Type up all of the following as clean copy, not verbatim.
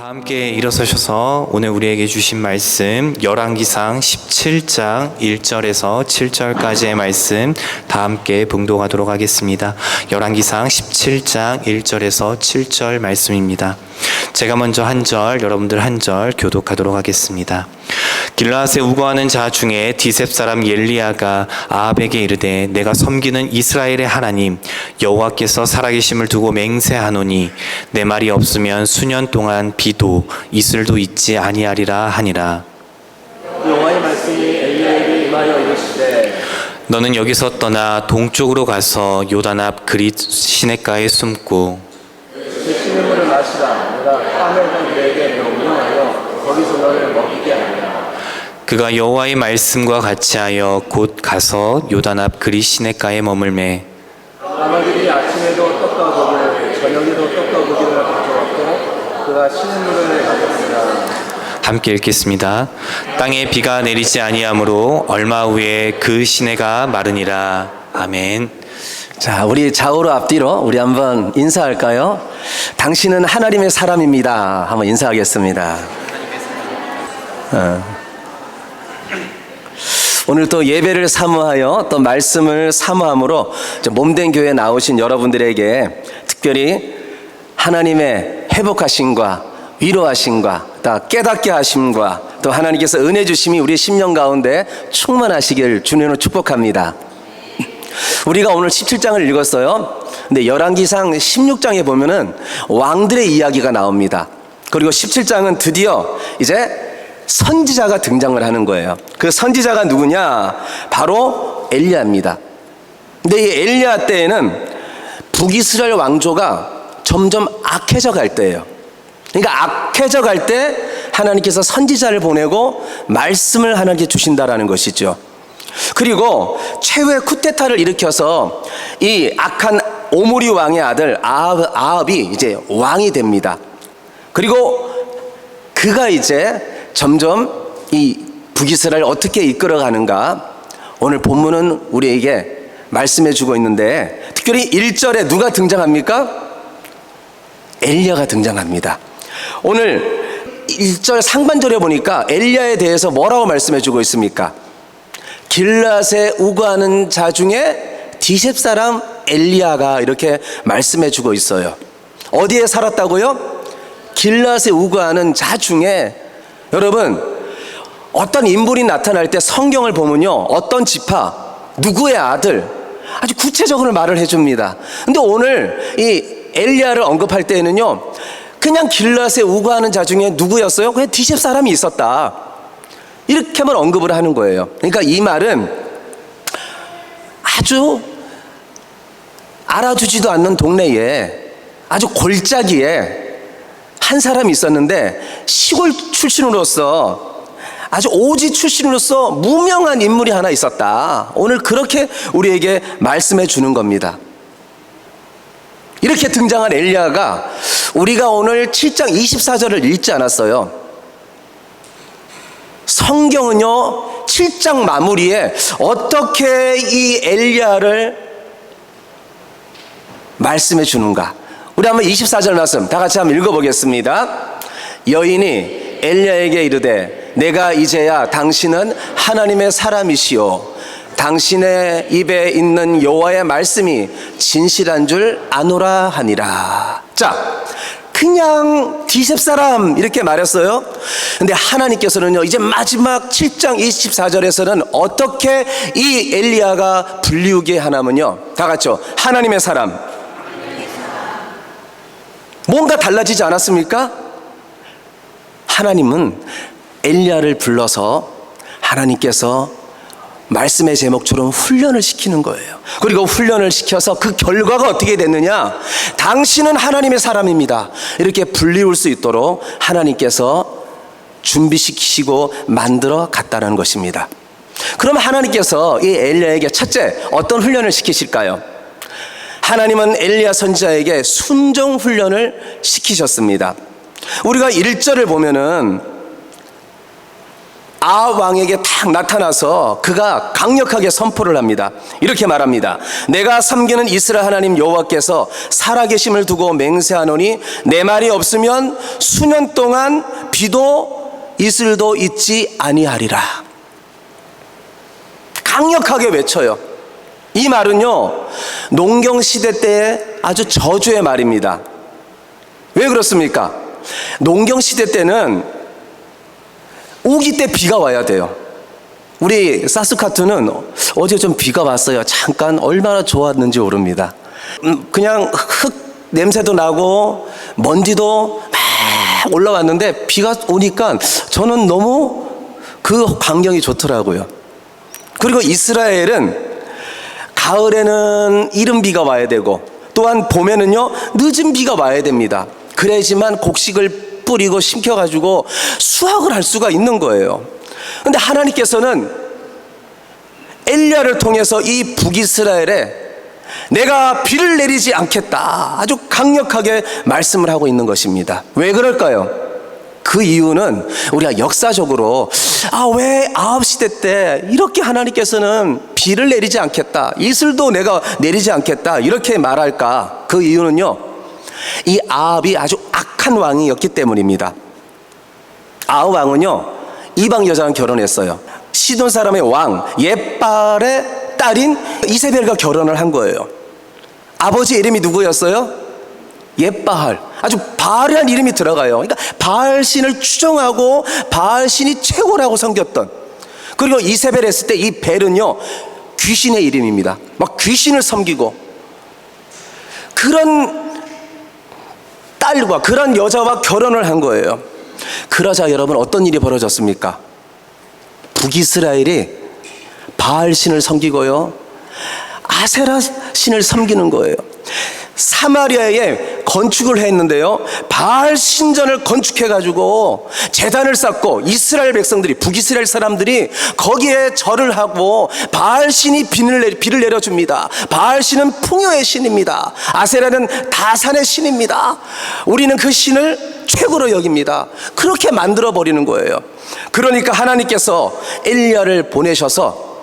다 함께 일어서셔서 오늘 우리에게 주신 말씀 열왕기상 17장 1절에서 7절까지의 말씀 다 함께 봉독하도록 하겠습니다. 열왕기상 17장 1절에서 7절 말씀입니다. 제가 먼저 한 절, 여러분들 한 절 교독하도록 하겠습니다. 길르앗에 우거하는 자 중에 디셉 사람 엘리야가 아합에게 이르되 내가 섬기는 이스라엘의 하나님 여호와께서 살아계심을 두고 맹세하노니 내 말이 없으면 수년 동안 비도 이슬도 있지 아니하리라 하니라. 여호와의 말씀이 엘리야에게 임하여 이르시되 너는 여기서 떠나 동쪽으로 가서 요단 앞 그릿 시냇가에 숨고 제 시냇물을 마시라. 내가 까멜던 그에게 명령하여 거기서 너를 먹이게 하리라. 그가 여호와의 말씀과 같이하여 곧 가서 요단 앞 그릿 시냇가에 머물매 아마들이 아침에도 떡과 고기를 저녁에도 떡과 고기를 가져왔고 그가 시냇물을 가져왔으라. 함께 읽겠습니다. 땅에 비가 내리지 아니하므로 얼마 후에 그 시내가 마르니라. 아멘. 자, 우리 좌우로 앞뒤로 우리 한번 인사할까요? 당신은 하나님의 사람입니다. 한번 인사하겠습니다. 오늘 또 예배를 사모하여 또 말씀을 사모함으로 몸된 교회에 나오신 여러분들에게 특별히 하나님의 회복하심과 위로하심과 또 깨닫게 하심과 또 하나님께서 은혜 주심이 우리 심령 가운데 충만하시길 주님으로 축복합니다. 우리가 오늘 17장을 읽었어요. 근데 열왕기상 16장에 보면은 왕들의 이야기가 나옵니다. 그리고 17장은 드디어 이제 선지자가 등장을 하는 거예요. 그 선지자가 누구냐? 바로 엘리야입니다. 근데 이 엘리야 때에는 북이스라엘 왕조가 점점 악해져 갈 때예요. 그러니까 악해져 갈 때 하나님께서 선지자를 보내고 말씀을 하나님께 주신다라는 것이죠. 그리고 최후의 쿠데타를 일으켜서 이 악한 오므리 왕의 아들 아합이 이제 왕이 됩니다. 그리고 그가 이제 점점 이 북이스라엘을 어떻게 이끌어가는가 오늘 본문은 우리에게 말씀해 주고 있는데 특별히 1절에 누가 등장합니까? 엘리야가 등장합니다. 오늘 1절 상반절에 보니까 엘리야에 대해서 뭐라고 말씀해 주고 있습니까? 길르앗에 우거하는 자 중에 디셉 사람 엘리야가 이렇게 말씀해 주고 있어요. 어디에 살았다고요? 길르앗에 우거하는 자 중에 여러분 어떤 인물이 나타날 때 성경을 보면요 어떤 지파 누구의 아들 아주 구체적으로 말을 해줍니다. 근데 오늘 이 엘리야를 언급할 때에는요 그냥 길르앗에 우거하는 자 중에 누구였어요? 그냥 디셉 사람이 있었다 이렇게만 언급을 하는 거예요. 그러니까 이 말은 아주 알아주지도 않는 동네에 아주 골짜기에 한 사람이 있었는데 시골 출신으로서 아주 오지 출신으로서 무명한 인물이 하나 있었다. 오늘 그렇게 우리에게 말씀해 주는 겁니다. 이렇게 등장한 엘리야가 우리가 오늘 7장 24절을 읽지 않았어요. 성경은요 7장 마무리에 어떻게 이 엘리야를 말씀해 주는가 우리 한번 24절 말씀 다 같이 한번 읽어보겠습니다. 여인이 엘리야에게 이르되 내가 이제야 당신은 하나님의 사람이시오 당신의 입에 있는 여호와의 말씀이 진실한 줄 아노라 하니라. 자, 그냥 디셉 사람 이렇게 말했어요. 근데 하나님께서는요 이제 마지막 7장 24절에서는 어떻게 이 엘리야가 불리우게 하냐면요 다 같이요 하나님의 사람. 뭔가 달라지지 않았습니까? 하나님은 엘리야를 불러서 하나님께서 말씀의 제목처럼 훈련을 시키는 거예요. 그리고 훈련을 시켜서 그 결과가 어떻게 됐느냐? 당신은 하나님의 사람입니다. 이렇게 불리울 수 있도록 하나님께서 준비시키시고 만들어 갔다는 것입니다. 그럼 하나님께서 이 엘리야에게 첫째 어떤 훈련을 시키실까요? 하나님은 엘리야 선지자에게 순종 훈련을 시키셨습니다. 우리가 1절을 보면은 아합 왕에게 딱 나타나서 그가 강력하게 선포를 합니다. 이렇게 말합니다. 내가 섬기는 이스라엘 하나님 여호와께서 살아계심을 두고 맹세하노니 내 말이 없으면 수년 동안 비도 이슬도 있지 아니하리라. 강력하게 외쳐요. 이 말은요, 농경시대 때의 아주 저주의 말입니다. 왜 그렇습니까? 농경시대 때는 우기 때 비가 와야 돼요. 우리 사스카투는 어제 좀 비가 왔어요. 잠깐 얼마나 좋았는지 모릅니다. 그냥 흙 냄새도 나고 먼지도 막 올라왔는데 비가 오니까 저는 너무 그 광경이 좋더라고요. 그리고 이스라엘은 가을에는 이른 비가 와야 되고 또한 봄에는요 늦은 비가 와야 됩니다. 그래야지만 곡식을 뿌리고 심겨가지고 수확을 할 수가 있는 거예요. 그런데 하나님께서는 엘리야를 통해서 이 북이스라엘에 내가 비를 내리지 않겠다 아주 강력하게 말씀을 하고 있는 것입니다. 왜 그럴까요? 그 이유는 우리가 역사적으로 왜 아합 시대 때 이렇게 하나님께서는 비를 내리지 않겠다, 이슬도 내가 내리지 않겠다 이렇게 말할까? 그 이유는요, 이 아합이 아주 악한 왕이었기 때문입니다. 아합 왕은요 이방 여자랑 결혼했어요. 시돈 사람의 왕 옙발의 딸인 이세벨과 결혼을 한 거예요. 아버지 이름이 누구였어요? 옙바할. 아주 바알이라는 이름이 들어가요. 그러니까 바알 신을 추종하고 바알 신이 최고라고 섬겼던. 그리고 이세벨 했을 때 이 벨은요 귀신의 이름입니다. 막 귀신을 섬기고 그런 딸과 그런 여자와 결혼을 한 거예요. 그러자 여러분 어떤 일이 벌어졌습니까? 북이스라엘이 바알 신을 섬기고요 아세라 신을 섬기는 거예요. 사마리아에 건축을 했는데요 바알 신전을 건축해가지고 제단을 쌓고 이스라엘 백성들이 북이스라엘 사람들이 거기에 절을 하고 바알 신이 비를 내려줍니다. 바알 신은 풍요의 신입니다. 아세라는 다산의 신입니다. 우리는 그 신을 최고로 여깁니다. 그렇게 만들어 버리는 거예요. 그러니까 하나님께서 엘리야를 보내셔서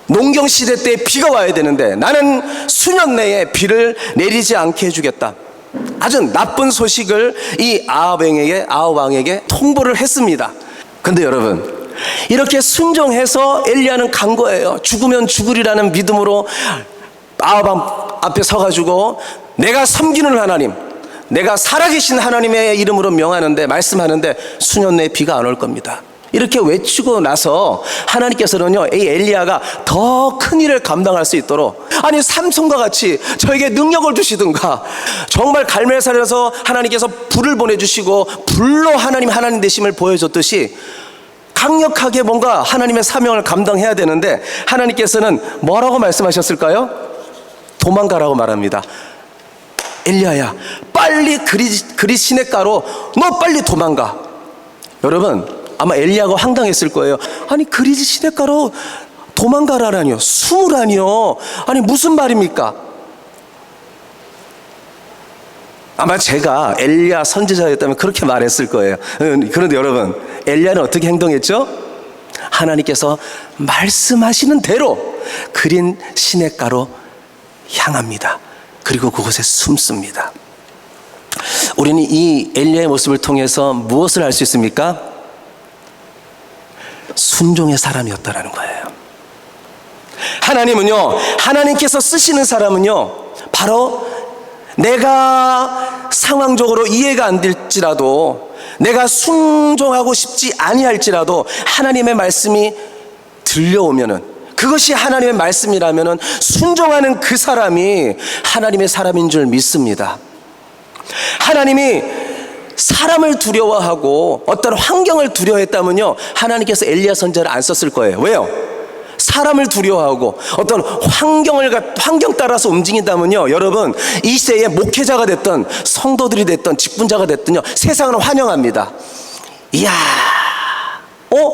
농경시대 때 비가 와야 되는데 나는 수년 내에 비를 내리지 않게 해주겠다. 아주 나쁜 소식을 이 아합 왕에게 통보를 했습니다. 근데 여러분 이렇게 순종해서 엘리야는 간 거예요. 죽으면 죽으리라는 믿음으로 아합 왕 앞에 서가지고 내가 섬기는 하나님, 내가 살아계신 하나님의 이름으로 명하는데 말씀하는데 수년 내에 비가 안 올 겁니다. 이렇게 외치고 나서 하나님께서는요 이 엘리야가 더 큰 일을 감당할 수 있도록 아니 삼손과 같이 저에게 능력을 주시든가 정말 갈멜산에서 하나님께서 불을 보내주시고 불로 하나님 되심을 보여줬듯이 강력하게 뭔가 하나님의 사명을 감당해야 되는데 하나님께서는 뭐라고 말씀하셨을까요? 도망가라고 말합니다. 엘리야야 빨리 그리 시냇가로 너 빨리 도망가. 여러분 아마 엘리야가 황당했을 거예요. 아니 그리지 시냇가로 도망가라라니요, 숨으라니요. 아니 무슨 말입니까? 아마 제가 엘리야 선지자였다면 그렇게 말했을 거예요. 그런데 여러분 엘리야는 어떻게 행동했죠? 하나님께서 말씀하시는 대로 그린 시냇가로 향합니다. 그리고 그곳에 숨습니다. 우리는 이 엘리야의 모습을 통해서 무엇을 알 수 있습니까? 순종의 사람이었다라는 거예요. 하나님은요, 하나님께서 쓰시는 사람은요, 바로 내가 상황적으로 이해가 안 될지라도, 내가 순종하고 싶지 아니할지라도 하나님의 말씀이 들려오면은, 그것이 하나님의 말씀이라면은 순종하는 그 사람이 하나님의 사람인 줄 믿습니다. 하나님이 사람을 두려워하고 어떤 환경을 두려워했다면요 하나님께서 엘리야 선지자를 안 썼을 거예요. 왜요? 사람을 두려워하고 어떤 환경 따라서 움직인다면요 여러분 이 시대에 목회자가 됐든 성도들이 됐든 직분자가 됐든요 세상을 환영합니다. 이야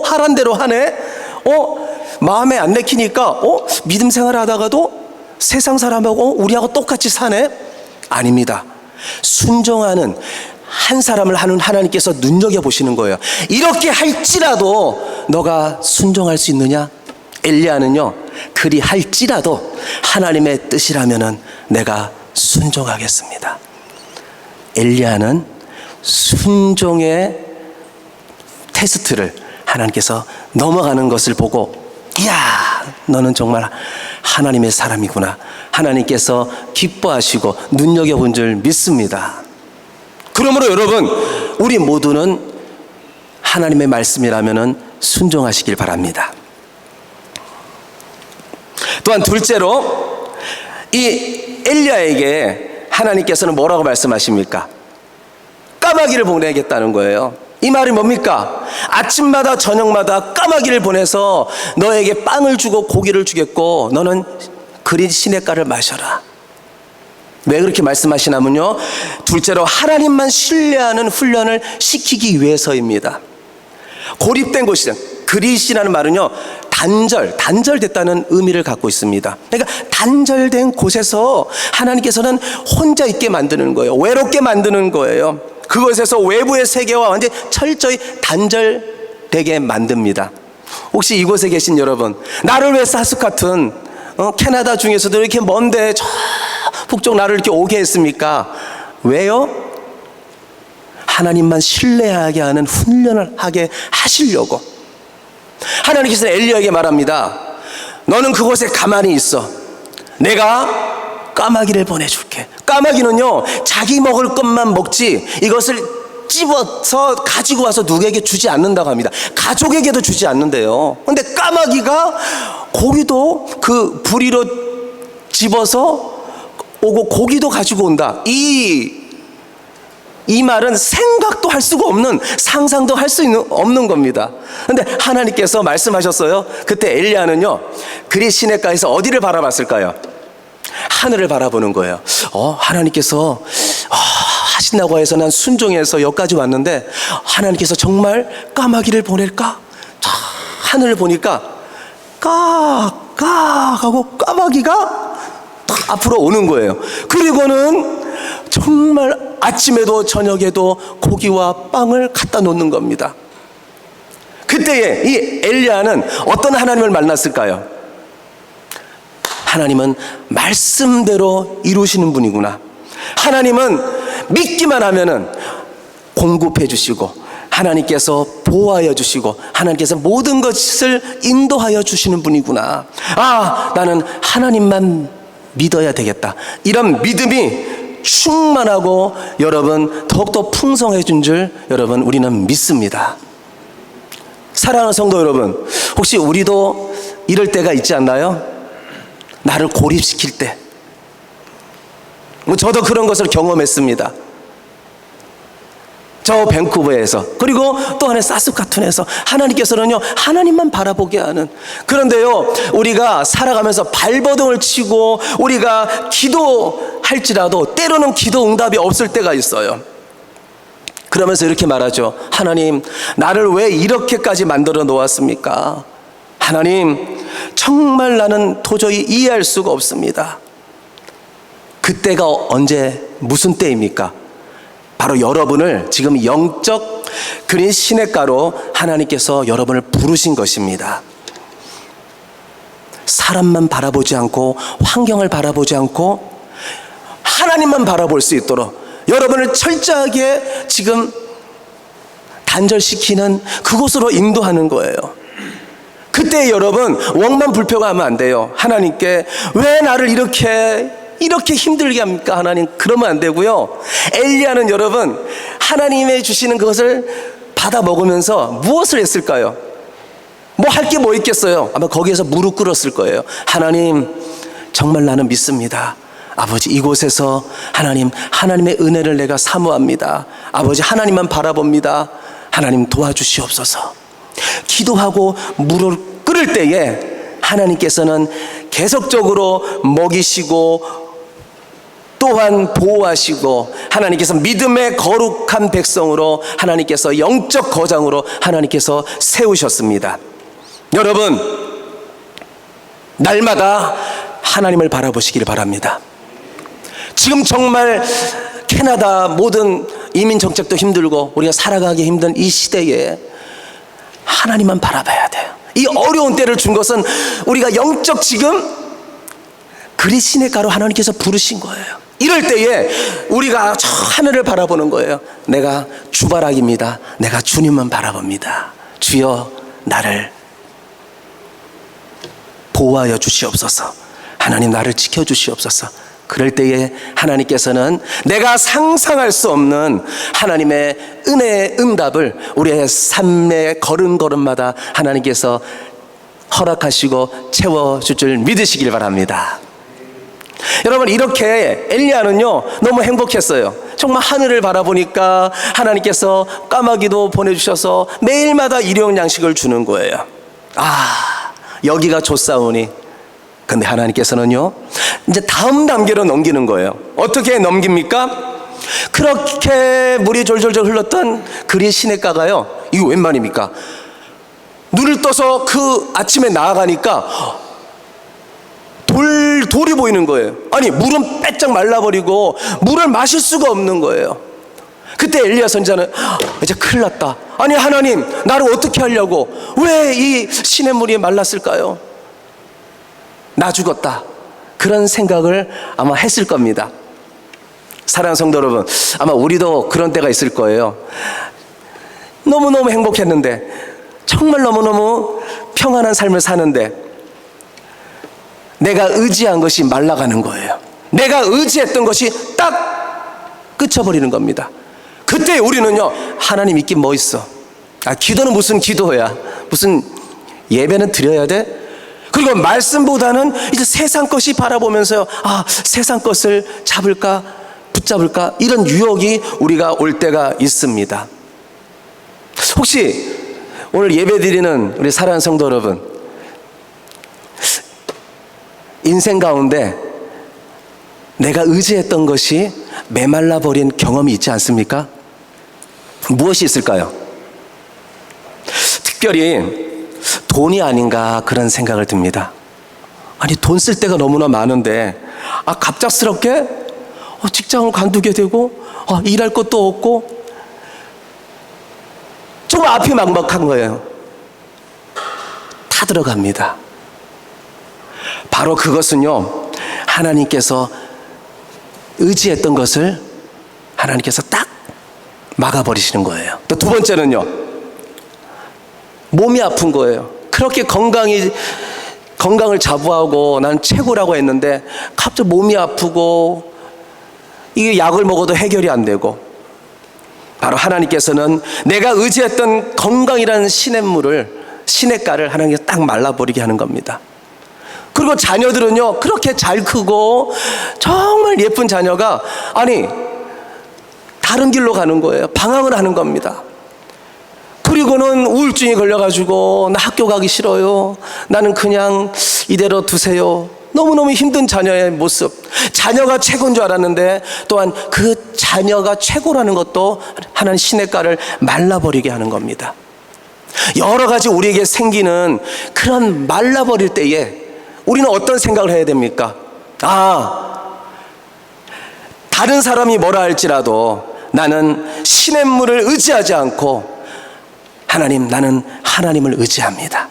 하란 대로 하네. 마음에 안 내키니까 믿음 생활 하다가도 세상 사람하고 우리하고 똑같이 사네. 아닙니다. 순종하는 한 사람을 하나님께서 눈여겨보시는 거예요. 이렇게 할지라도 너가 순종할 수 있느냐? 엘리야는요, 그리 할지라도 하나님의 뜻이라면은 내가 순종하겠습니다. 엘리야는 순종의 테스트를 하나님께서 넘어가는 것을 보고, 이야, 너는 정말 하나님의 사람이구나. 하나님께서 기뻐하시고 눈여겨본 줄 믿습니다. 그러므로 여러분, 우리 모두는 하나님의 말씀이라면 순종하시길 바랍니다. 또한 둘째로, 이 엘리야에게 하나님께서는 뭐라고 말씀하십니까? 까마귀를 보내겠다는 거예요. 이 말이 뭡니까? 아침마다 저녁마다 까마귀를 보내서 너에게 빵을 주고 고기를 주겠고 너는 그린 시냇가를 마셔라. 왜 그렇게 말씀하시냐면요, 둘째로 하나님만 신뢰하는 훈련을 시키기 위해서입니다. 고립된 곳이죠. 그릿이라는 말은요, 단절됐다는 의미를 갖고 있습니다. 그러니까 단절된 곳에서 하나님께서는 혼자 있게 만드는 거예요. 외롭게 만드는 거예요. 그곳에서 외부의 세계와 완전히 철저히 단절되게 만듭니다. 혹시 이곳에 계신 여러분, 나를 왜 사스카툰 캐나다 중에서도 이렇게 먼데 저 북쪽 나를 이렇게 오게 했습니까? 왜요? 하나님만 신뢰하게 하는 훈련을 하게 하시려고. 하나님께서 엘리야에게 말합니다. 너는 그곳에 가만히 있어. 내가 까마귀를 보내줄게. 까마귀는요, 자기 먹을 것만 먹지 이것을 찝어서 가지고 와서 누구에게 주지 않는다고 합니다. 가족에게도 주지 않는데요. 근데 까마귀가 고기도 그 부리로 집어서 오고 고기도 가지고 온다. 이 말은 생각도 할 수가 없는, 상상도 할 수 없는 겁니다. 근데 하나님께서 말씀하셨어요. 그때 엘리야는요, 그릿 시냇가에서 어디를 바라봤을까요? 하늘을 바라보는 거예요. 하나님께서 하신다고 해서 난 순종해서 여기까지 왔는데 하나님께서 정말 까마귀를 보낼까? 하늘을 보니까 까까 하고 까마귀가 딱 앞으로 오는 거예요. 그리고는 정말 아침에도 저녁에도 고기와 빵을 갖다 놓는 겁니다. 그때에 이 엘리야는 어떤 하나님을 만났을까요? 하나님은 말씀대로 이루시는 분이구나. 하나님은 믿기만 하면은 공급해 주시고, 하나님께서 보호하여 주시고, 하나님께서 모든 것을 인도하여 주시는 분이구나. 나는 하나님만 믿어야 되겠다. 이런 믿음이 충만하고 여러분 더욱더 풍성해진 줄 여러분 우리는 믿습니다. 사랑하는 성도 여러분, 혹시 우리도 이럴 때가 있지 않나요? 나를 고립시킬 때. 저도 그런 것을 경험했습니다. 저 밴쿠버에서, 그리고 또 하나 사스카툰에서 하나님께서는요, 하나님만 바라보게 하는. 그런데요, 우리가 살아가면서 발버둥을 치고 우리가 기도할지라도 때로는 기도 응답이 없을 때가 있어요. 그러면서 이렇게 말하죠. 하나님, 나를 왜 이렇게까지 만들어 놓았습니까? 하나님, 정말 나는 도저히 이해할 수가 없습니다. 그때가 언제, 무슨 때입니까? 바로 여러분을 지금 영적 그린 시냇가로 하나님께서 여러분을 부르신 것입니다. 사람만 바라보지 않고 환경을 바라보지 않고 하나님만 바라볼 수 있도록 여러분을 철저하게 지금 단절시키는 그곳으로 인도하는 거예요. 그때 여러분 원만 불평하면 안 돼요. 하나님께 왜 나를 이렇게 힘들게 합니까? 하나님, 그러면 안 되고요. 엘리야는 여러분 하나님의 주시는 그것을 받아 먹으면서 무엇을 했을까요? 뭐 할 게 뭐 있겠어요? 아마 거기에서 무릎 꿇었을 거예요. 하나님, 정말 나는 믿습니다. 아버지, 이곳에서 하나님의 은혜를 내가 사모합니다. 아버지, 하나님만 바라봅니다. 하나님 도와주시옵소서. 기도하고 무릎 꿇을 때에 하나님께서는 계속적으로 먹이시고 또한 보호하시고, 하나님께서 믿음의 거룩한 백성으로, 하나님께서 영적 거장으로 하나님께서 세우셨습니다. 여러분, 날마다 하나님을 바라보시기를 바랍니다. 지금 정말 캐나다 모든 이민 정책도 힘들고 우리가 살아가기 힘든 이 시대에 하나님만 바라봐야 돼요. 이 어려운 때를 준 것은 우리가 영적 지금 그리 시냇가로 하나님께서 부르신 거예요. 이럴 때에 우리가 저 하늘을 바라보는 거예요. 내가 주바라기입니다. 내가 주님만 바라봅니다. 주여 나를 보호하여 주시옵소서. 하나님 나를 지켜주시옵소서. 그럴 때에 하나님께서는 내가 상상할 수 없는 하나님의 은혜의 응답을 우리의 삶의 걸음걸음마다 하나님께서 허락하시고 채워줄 줄 믿으시길 바랍니다. 여러분, 이렇게 엘리야는요 너무 행복했어요. 정말 하늘을 바라보니까 하나님께서 까마귀도 보내주셔서 매일마다 일용 양식을 주는 거예요. 여기가 좋사오니. 근데 하나님께서는요 이제 다음 단계로 넘기는 거예요. 어떻게 넘깁니까? 그렇게 물이 졸졸졸 흘렀던 그리 시냇가가요, 이거 웬 말입니까? 눈을 떠서 그 아침에 나아가니까 돌이 보이는 거예요. 아니, 물은 빼짝 말라버리고 물을 마실 수가 없는 거예요. 그때 엘리야 선지자는 이제 큰일 났다. 아니 하나님, 나를 어떻게 하려고? 왜 이 시냇물이 말랐을까요? 나 죽었다. 그런 생각을 아마 했을 겁니다. 사랑하는 성도 여러분, 아마 우리도 그런 때가 있을 거예요. 너무너무 행복했는데, 정말 너무너무 평안한 삶을 사는데 내가 의지한 것이 말라가는 거예요. 내가 의지했던 것이 딱 끝쳐버리는 겁니다. 그때 우리는요, 하나님 있긴 뭐 있어. 기도는 무슨 기도야. 무슨 예배는 드려야 돼? 그리고 말씀보다는 이제 세상 것이 바라보면서요, 세상 것을 잡을까 붙잡을까, 이런 유혹이 우리가 올 때가 있습니다. 혹시 오늘 예배 드리는 우리 사랑하는 성도 여러분, 인생 가운데 내가 의지했던 것이 메말라 버린 경험이 있지 않습니까? 무엇이 있을까요? 특별히 돈이 아닌가 그런 생각을 듭니다. 아니, 돈 쓸 때가 너무나 많은데 갑작스럽게 직장을 관두게 되고 일할 것도 없고 좀 앞이 막막한 거예요. 다 들어갑니다. 바로 그것은요, 하나님께서 의지했던 것을 하나님께서 딱 막아버리시는 거예요. 또 두 번째는요, 몸이 아픈 거예요. 그렇게 건강을 자부하고 난 최고라고 했는데 갑자기 몸이 아프고 이게 약을 먹어도 해결이 안 되고, 바로 하나님께서는 내가 의지했던 건강이라는 시냇가를 하나님께서 딱 말라버리게 하는 겁니다. 그리고 자녀들은요, 그렇게 잘 크고 정말 예쁜 자녀가 다른 길로 가는 거예요. 방황을 하는 겁니다. 그리고는 우울증이 걸려가지고 나 학교 가기 싫어요. 나는 그냥 이대로 두세요. 너무너무 힘든 자녀의 모습. 자녀가 최고인 줄 알았는데 또한 그 자녀가 최고라는 것도 하나님 시냇가를 말라버리게 하는 겁니다. 여러 가지 우리에게 생기는 그런 말라버릴 때에 우리는 어떤 생각을 해야 됩니까? 다른 사람이 뭐라 할지라도 나는 시냇물을 의지하지 않고 나는 하나님을 의지합니다.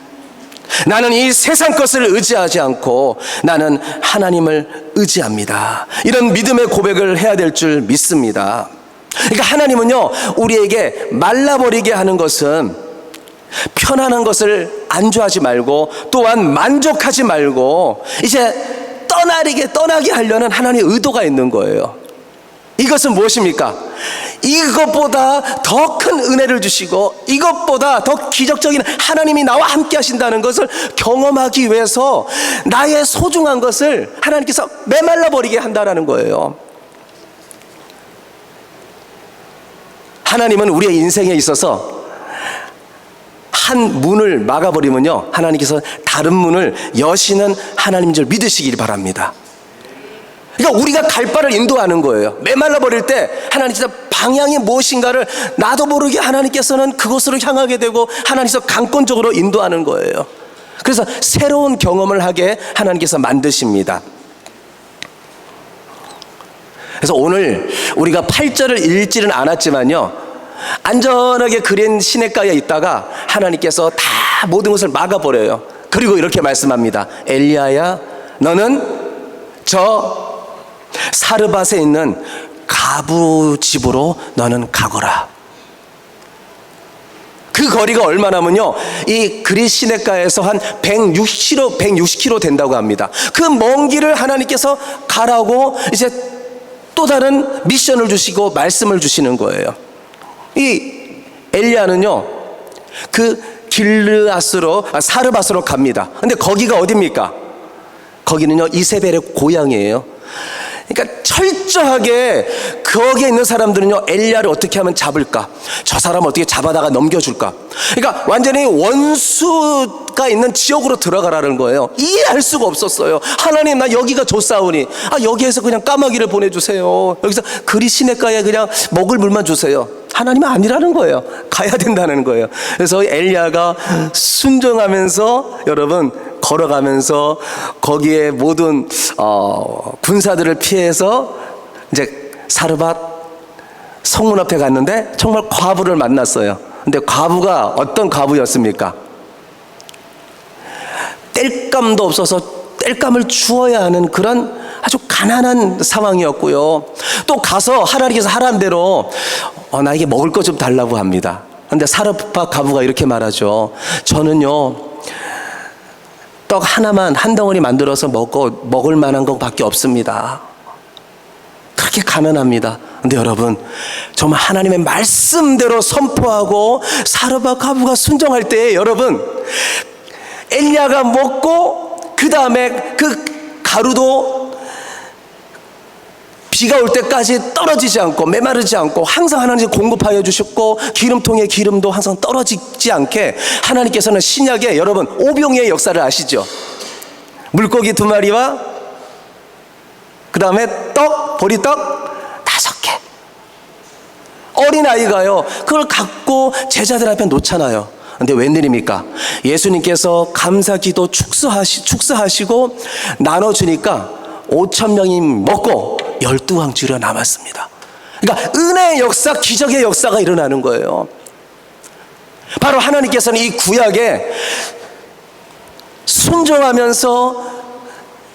나는 이 세상 것을 의지하지 않고 나는 하나님을 의지합니다. 이런 믿음의 고백을 해야 될 줄 믿습니다. 그러니까 하나님은요, 우리에게 말라버리게 하는 것은 편안한 것을 안주하지 말고 또한 만족하지 말고 이제 떠나게 하려는 하나님의 의도가 있는 거예요. 이것은 무엇입니까? 이것보다 더 큰 은혜를 주시고 이것보다 더 기적적인 하나님이 나와 함께 하신다는 것을 경험하기 위해서 나의 소중한 것을 하나님께서 메말라 버리게 한다는 거예요. 하나님은 우리의 인생에 있어서 한 문을 막아버리면요, 하나님께서 다른 문을 여시는 하나님인 줄 믿으시길 바랍니다. 그러니까 우리가 갈 바를 인도하는 거예요. 메말라 버릴 때 하나님께서 방향이 무엇인가를 나도 모르게 하나님께서는 그곳으로 향하게 되고 하나님께서 강권적으로 인도하는 거예요. 그래서 새로운 경험을 하게 하나님께서 만드십니다. 그래서 오늘 우리가 8절을 읽지는 않았지만요, 안전하게 그린 시냇가에 있다가 하나님께서 다 모든 것을 막아버려요. 그리고 이렇게 말씀합니다. 엘리야야, 너는 저 사르밧에 있는 가부 집으로 너는 가거라. 그 거리가 얼마나면요, 이 그릿 시냇가에서 한 160km 된다고 합니다. 그 먼 길을 하나님께서 가라고 이제 또 다른 미션을 주시고 말씀을 주시는 거예요. 이 엘리야는요, 그 사르밧으로 갑니다. 근데 거기가 어디입니까? 거기는요, 이세벨의 고향이에요. 그러니까 철저하게 거기에 있는 사람들은요, 엘리야를 어떻게 하면 잡을까? 저 사람 어떻게 잡아다가 넘겨줄까? 그러니까 완전히 원수가 있는 지역으로 들어가라는 거예요. 이해할 수가 없었어요. 하나님, 나 여기가 좋사오니 여기에서 그냥 까마귀를 보내주세요. 여기서 그리 시냇가에 그냥 먹을 물만 주세요. 하나님은 아니라는 거예요. 가야 된다는 거예요. 그래서 엘리야가 순종하면서 여러분 걸어가면서 거기에 모든 군사들을 피해서 이제 사르밧 성문 앞에 갔는데 정말 과부를 만났어요. 근데 과부가 어떤 과부였습니까? 땔감도 없어서 땔감을 주어야 하는 그런 아주 가난한 상황이었고요. 또 가서 하나님께서 하라는 대로 나에게 먹을 것 좀 달라고 합니다. 근데 사르밧 과부가 이렇게 말하죠. 저는요, 떡 하나만 한 덩어리 만들어서 먹을 만한 것밖에 없습니다. 그렇게 가난합니다. 근데 여러분, 정말 하나님의 말씀대로 선포하고 사르밧 과부가 순종할 때 여러분, 엘리야가 먹고 그 다음에 그 가루도 비가 올 때까지 떨어지지 않고 메마르지 않고 항상 하나님이 공급하여 주셨고, 기름통에 기름도 항상 떨어지지 않게 하나님께서는 신약에 여러분 오병이의 역사를 아시죠? 물고기 2마리와 그 다음에 보리떡 5개. 어린아이가요 그걸 갖고 제자들 앞에 놓잖아요. 근데 웬일입니까? 예수님께서 감사기도 축사하시고 나눠주니까 5,000명이 먹고 12왕 남았습니다. 그러니까 은혜의 역사, 기적의 역사가 일어나는 거예요. 바로 하나님께서는 이 구약에 순종하면서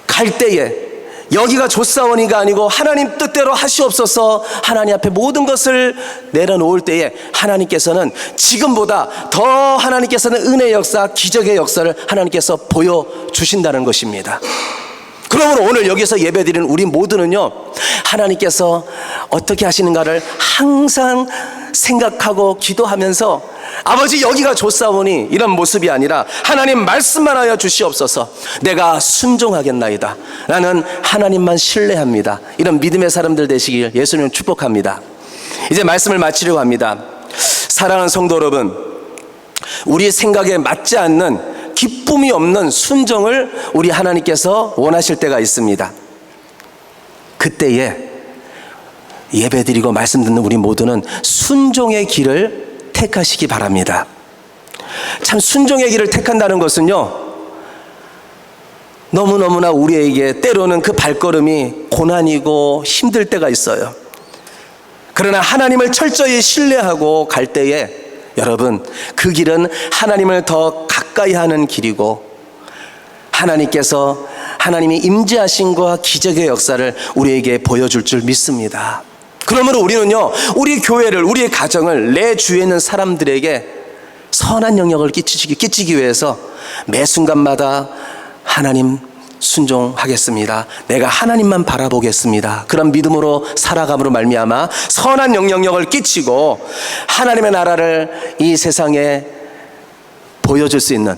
갈 때에 여기가 좆사원이가 아니고 하나님 뜻대로 하시옵소서, 하나님 앞에 모든 것을 내려놓을 때에 하나님께서는 지금보다 더 하나님께서는 은혜의 역사, 기적의 역사를 하나님께서 보여주신다는 것입니다. 그러므로 오늘 여기서 예배드리는 우리 모두는요, 하나님께서 어떻게 하시는가를 항상 생각하고 기도하면서 아버지 여기가 좋사오니 이런 모습이 아니라 하나님 말씀만 하여 주시옵소서, 내가 순종하겠나이다, 나는 하나님만 신뢰합니다, 이런 믿음의 사람들 되시길 예수님 축복합니다. 이제 말씀을 마치려고 합니다. 사랑하는 성도 여러분, 우리 생각에 맞지 않는 기쁨이 없는 순종을 우리 하나님께서 원하실 때가 있습니다. 그때에 예배드리고 말씀 듣는 우리 모두는 순종의 길을 택하시기 바랍니다. 참 순종의 길을 택한다는 것은요, 너무너무나 우리에게 때로는 그 발걸음이 고난이고 힘들 때가 있어요. 그러나 하나님을 철저히 신뢰하고 갈 때에 여러분 그 길은 하나님을 더 가까이 하는 길이고, 하나님께서 하나님이 임재하심과 기적의 역사를 우리에게 보여줄 줄 믿습니다. 그러므로 우리는요, 우리 교회를, 우리의 가정을, 내 주위에 있는 사람들에게 선한 영향을 끼치기 위해서 매 순간마다 하나님 순종하겠습니다, 내가 하나님만 바라보겠습니다, 그런 믿음으로 살아감으로 말미암아 선한 영향력을 끼치고 하나님의 나라를 이 세상에 보여줄 수 있는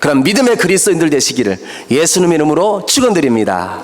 그런 믿음의 그리스도인들 되시기를 예수님의 이름으로 축원드립니다.